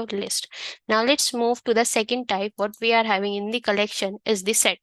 about list. Now let's move to the second type. What we are having in the collection is the set.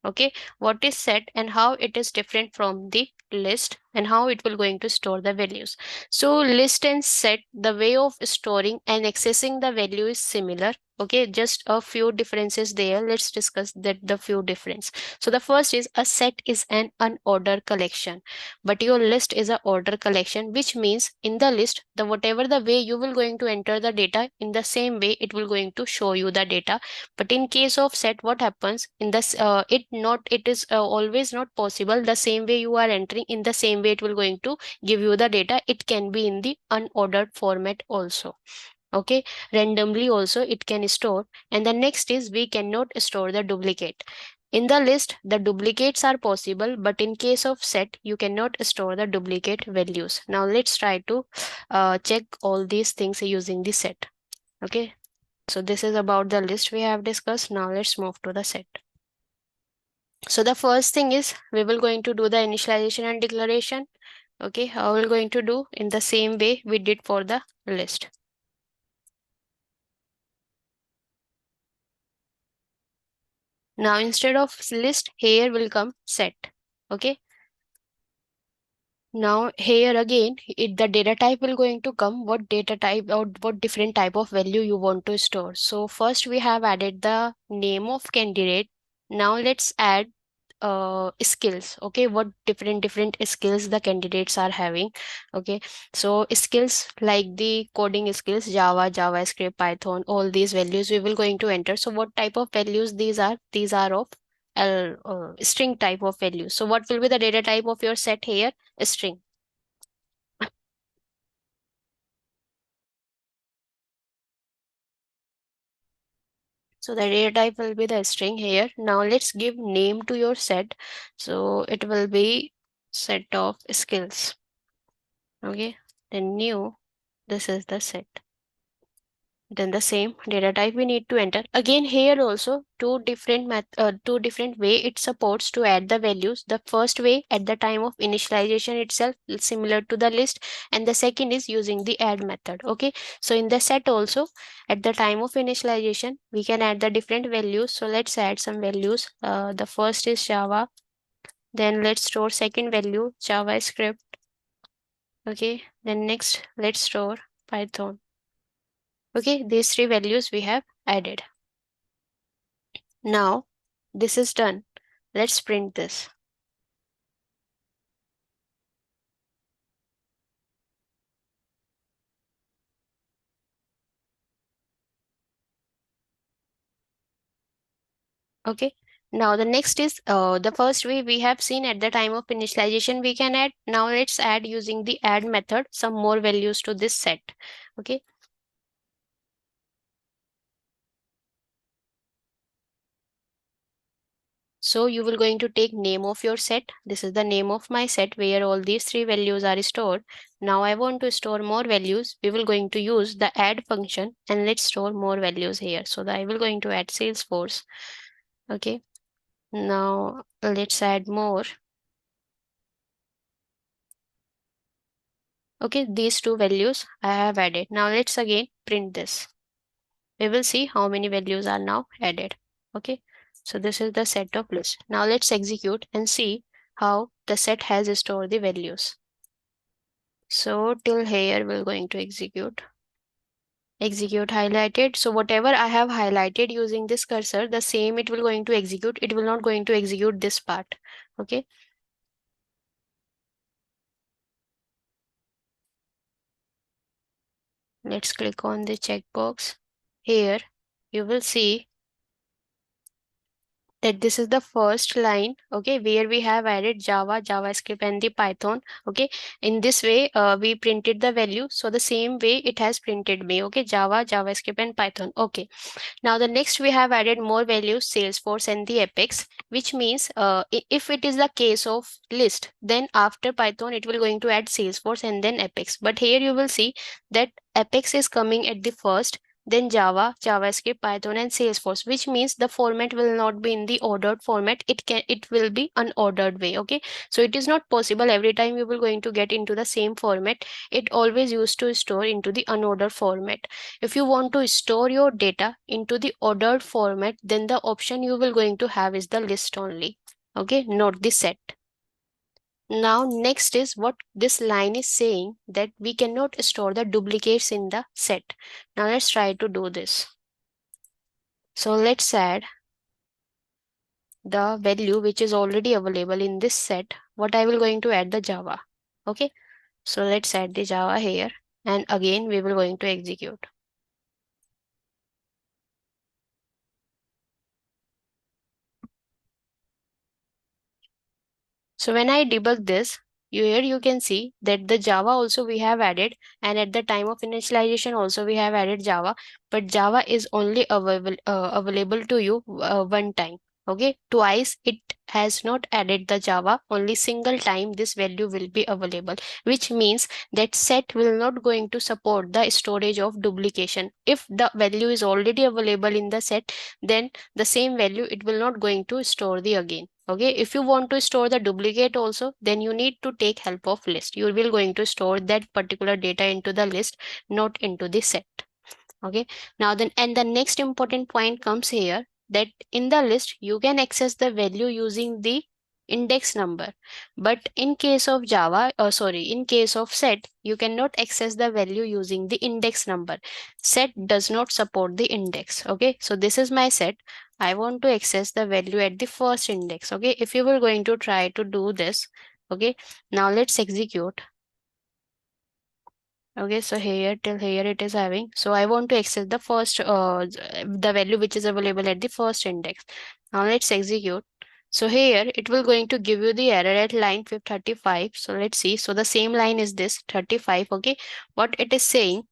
Okay, what is set and how it is different from the list and how it will going to store the values. So list and set, the way of storing and accessing the value is similar. Okay, just a few differences there. Let's discuss that the few difference. So the first is a set is an unordered collection, but your list is a order collection, which means in the list, the whatever the way you will going to enter the data, in the same way it will going to show you the data. But in case of set, what happens in this, it is always not possible the same way you are entering, in the same way it will going to give you the data. It can be in the unordered format also. Okay, randomly also it can store. And the next is we cannot store the duplicate. In the list the duplicates are possible, but in case of set you cannot store the duplicate values. Now let's try to check all these things using the set. Okay, so this is about the list we have discussed. Now let's move to the set. So the first thing is we will going to do the initialization and declaration. Okay, how we're going to do in the same way we did for the list. Now instead of list, here will come set. Okay, now here again the data type will going to come, what data type or what different type of value you want to store. So first we have added the name of candidate. Now let's add skills. Okay, what different skills the candidates are having. Okay, so skills like the coding skills, Java, JavaScript, Python, all these values we will going to enter. So what type of values these are? These are of string type of values. So what will be the data type of your set here? A string. So the data type will be the string here. Now let's give name to your set. So it will be set of skills. Okay, then new, this is the set. Then the same data type we need to enter. Again here also two different way it supports to add the values. The first way at the time of initialization itself, similar to the list, and the second is using the add method. Okay, so in the set also at the time of initialization we can add the different values. So let's add some values. The first is Java, then let's store second value JavaScript. Okay, then next let's store Python. Okay, these three values we have added. Now this is done. Let's print this. Okay, now the next is the first way we have seen at the time of initialization we can add. Now let's add using the add method some more values to this set. Okay, so you will going to take name of your set. This is the name of my set where all these three values are stored. Now I want to store more values. We will going to use the add function and let's store more values here. So I will going to add Salesforce. Okay, now let's add more. Okay, these two values I have added. Now let's again print this. We will see how many values are now added. Okay, so this is the set of list. Now let's execute and see how the set has stored the values. So till here we're going to execute highlighted. So whatever I have highlighted using this cursor, the same it will going to execute. It will not going to execute this part. Okay, let's click on the checkbox. Here you will see that this is the first line, okay, where we have added Java, JavaScript and the Python. Okay, in this way we printed the value, so the same way it has printed me. Okay, Java, JavaScript and Python. Okay, now the next we have added more values, Salesforce and the Apex, which means if it is the case of list, then after Python it will going to add Salesforce and then Apex. But here you will see that Apex is coming at the first, then Java, JavaScript, Python, and Salesforce, which means the format will not be in the ordered format. It will be unordered way. Okay, so it is not possible every time you will going to get into the same format. It always used to store into the unordered format. If you want to store your data into the ordered format, then the option you will going to have is the list only. Okay, not the set. Now next is what this line is saying, that we cannot store the duplicates in the set. Now let's try to do this. So let's add the value which is already available in this set. What I will going to add the Java. Okay, so let's add the Java here, and again we will going to execute. So when I debug this, here you can see that the Java also we have added, and at the time of initialization also we have added Java, but Java is only available to you one time. Okay, twice it has not added the Java, only single time this value will be available, which means that set will not going to support the storage of duplication. If the value is already available in the set, then the same value it will not going to store the again. Okay, if you want to store the duplicate also, then you need to take help of list. You will going to store that particular data into the list, not into the set. Okay, now then, and the next important point comes here, that in the list you can access the value using the index number, but in case of Java, in case of set, you cannot access the value using the index number. Set does not support the index. Okay, so this is my set. I want to access the value at the first index. Okay, if you were going to try to do this, okay, now let's execute. Okay, so here till here it is having. So I want to access the first, the value which is available at the first index. Now let's execute. So here it will going to give you the error at line 35. So let's see. So the same line is this 35. Okay, what it is saying,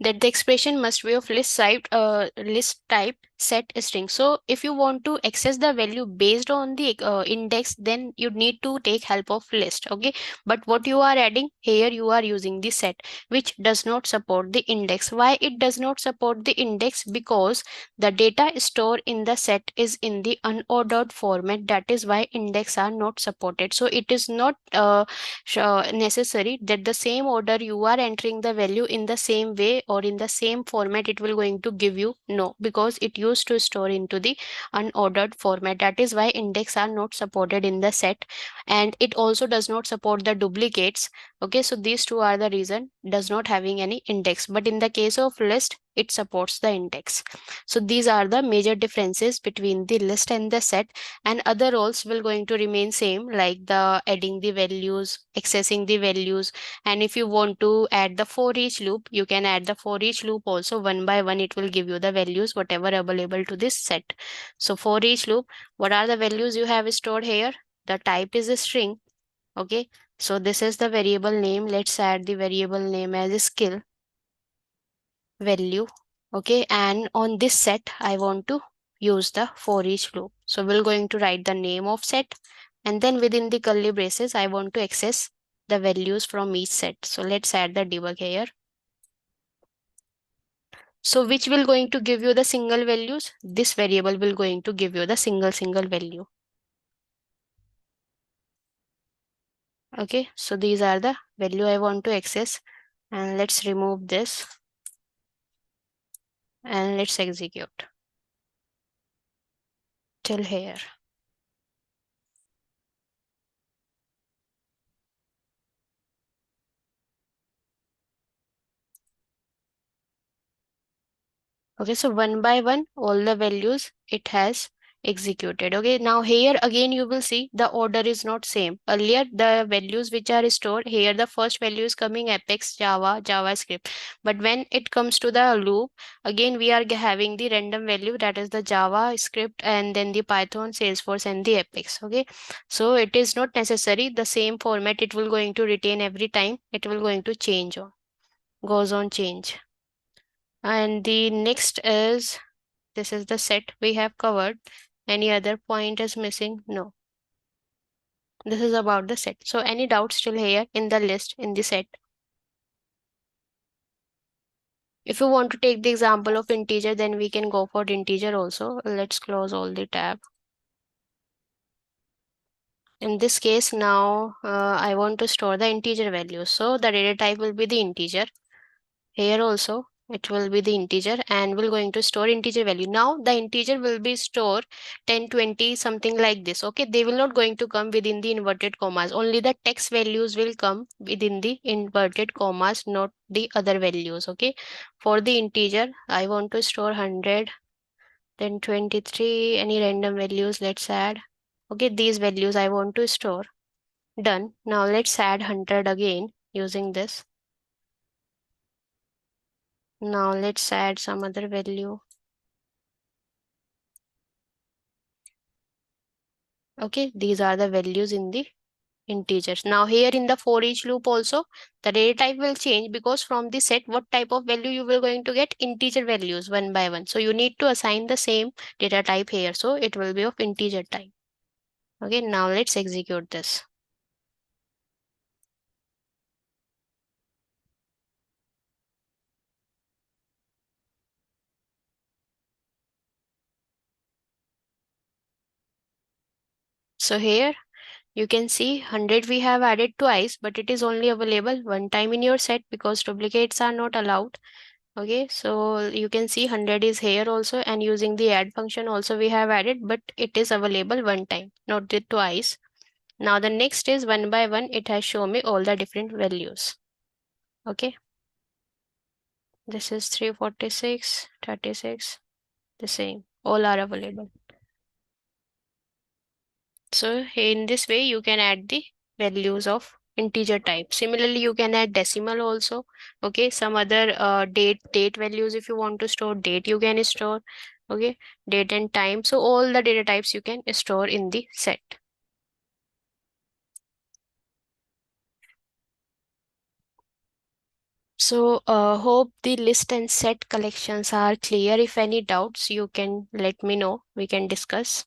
that the expression must be of list type set string. So if you want to access the value based on the index, then you need to take help of list. Okay, but what you are adding here, you are using the set, which does not support the index. Why it does not support the index? Because the data stored in the set is in the unordered format. That is why index are not supported. So it is not necessary that the same order you are entering the value in the same way or in the same format it will going to give you. No, because it used to store into the unordered format. That is why index are not supported in the set, and it also does not support the duplicates. Okay, so these two are the reason does not having any index, but in the case of list it supports the index. So these are the major differences between the list and the set, and other roles will going to remain same, like the adding the values, accessing the values, and if you want to add the for each loop, you can add the for each loop also. One by one it will give you the values whatever available to this set. So for each loop, what are the values you have stored here? The type is a string. Okay, so this is the variable name. Let's add the variable name as a skill value. Okay, and on this set I want to use the for each loop. So we're going to write the name of set, and then within the curly braces I want to access the values from each set. So let's add the debug here. So which will going to give you the single values? This variable will going to give you the single value. Okay, so these are the value I want to access, and let's remove this and let's execute till here. Okay, so one by one, all the values it has executed. Okay, now here again you will see the order is not same. Earlier the values which are stored here, the first value is coming Apex, Java, JavaScript. But when it comes to the loop, again we are having the random value, that is the JavaScript, and then the Python, Salesforce, and the Apex. Okay, so it is not necessary the same format it will going to retain every time. It will going to change on, goes on change. And the next is, this is the set we have covered. Any other point is missing? No. This is about the set. So any doubts still here in the list in the set? If you want to take the example of integer, then we can go for integer also. Let's close all the tab. In this case, now I want to store the integer value. So the data type will be the integer. Here also it will be the integer, and we're going to store integer value. Now the integer will be stored 10, 20, something like this. Okay, they will not going to come within the inverted commas. Only the text values will come within the inverted commas, not the other values. Okay, for the integer, I want to store 100, then 23, any random values, let's add. Okay, these values I want to store. Done. Now let's add 100 again using this. Now let's add some other value. Okay, these are the values in the integers. Now here in the for each loop also, the data type will change, because from the set what type of value you will going to get? Integer values one by one. So you need to assign the same data type here. So it will be of integer type. Okay, now let's execute this. So here you can see 100 we have added twice, but it is only available one time in your set because duplicates are not allowed. Okay, so you can see 100 is here also, and using the add function also we have added, but it is available one time, not the twice. Now the next is one by one, it has shown me all the different values. Okay, this is 346, 36, the same, all are available. So in this way you can add the values of integer type. Similarly, you can add decimal also. Okay, some other date values, if you want to store date, you can store. Okay, date and time. So all the data types you can store in the set. So hope the list and set collections are clear. If any doubts, you can let me know. We can discuss.